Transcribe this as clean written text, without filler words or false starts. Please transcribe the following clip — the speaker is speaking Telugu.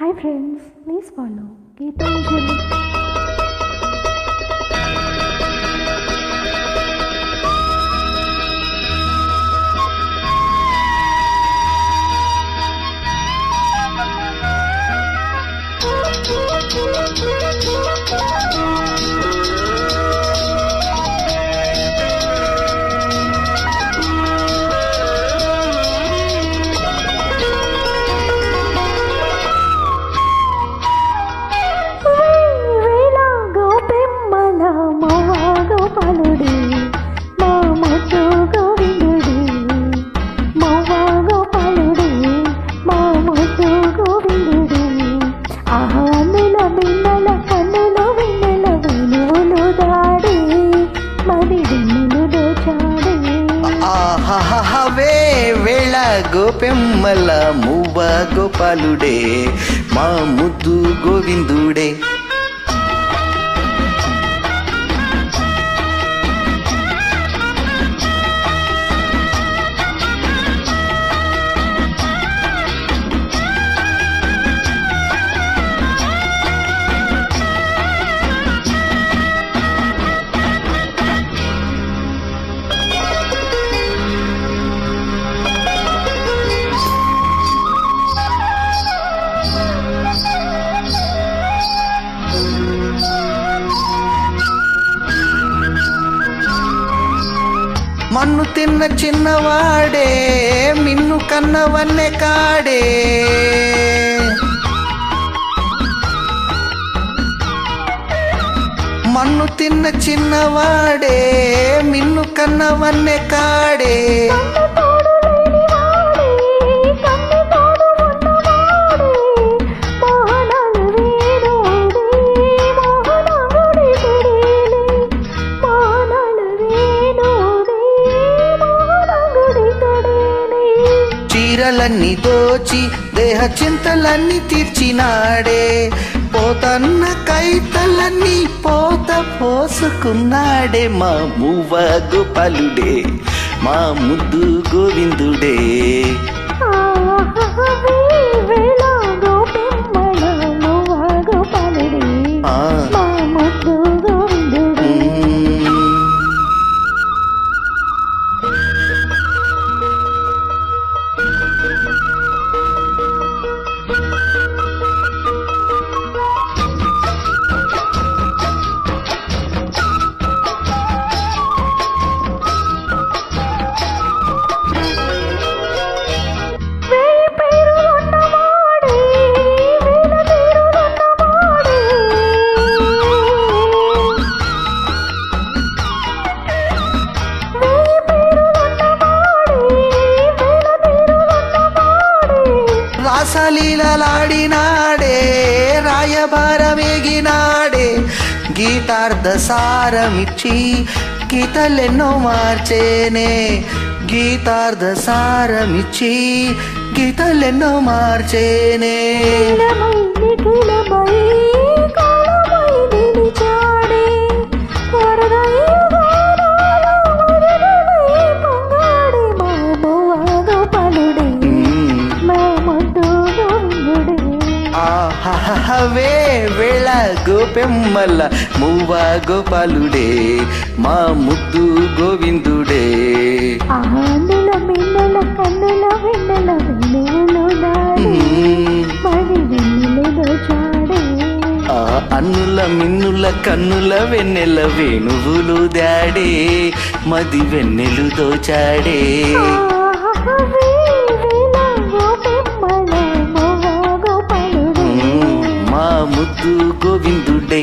Hi friends, please follow Geetanjali. ఆహే వేళ గోపెమ్మల మువ్వ గోపాలుడే మా ముద్దు గోవిందుడే. మన్ను తిన్న చిన్నవాడే మిన్ను కన్నవన్నే కాడే. మన్ను తిన్న చిన్నవాడే మిన్ను కన్నవన్నే కాడే. చీరలన్నీ దోచి దేహ చింతలన్నీ తీర్చినాడే. పోతన్న కైతలన్నీ పోత పోసుకున్నాడే. మా మువ్వ గోపాలుడే మా ముద్దు గోవిందుడే. రాసలీలలాడినాడే రాయబారమేగినాడే. గీతార్థ సారమిచ్చి గీతలెన్నో మార్చేనే. గీతార్థ సారమిచ్చి గీతలెన్నో మార్చేనే. ఆహే వేళ గోపెమ్మల మువ్వ గోపాలుడే మా ముద్దు గోవిందుడే. ఆందుల మిన్నెల కన్నుల వెన్నెల వెన్నులు దాడే మరి వెన్నెలు దోచాడే. అన్నుల మిన్నుల కన్నుల వెన్నెల వేణువులు దాడే మది వెన్నెలు దోచాడే. మా ముద్దు గోవిందుడే.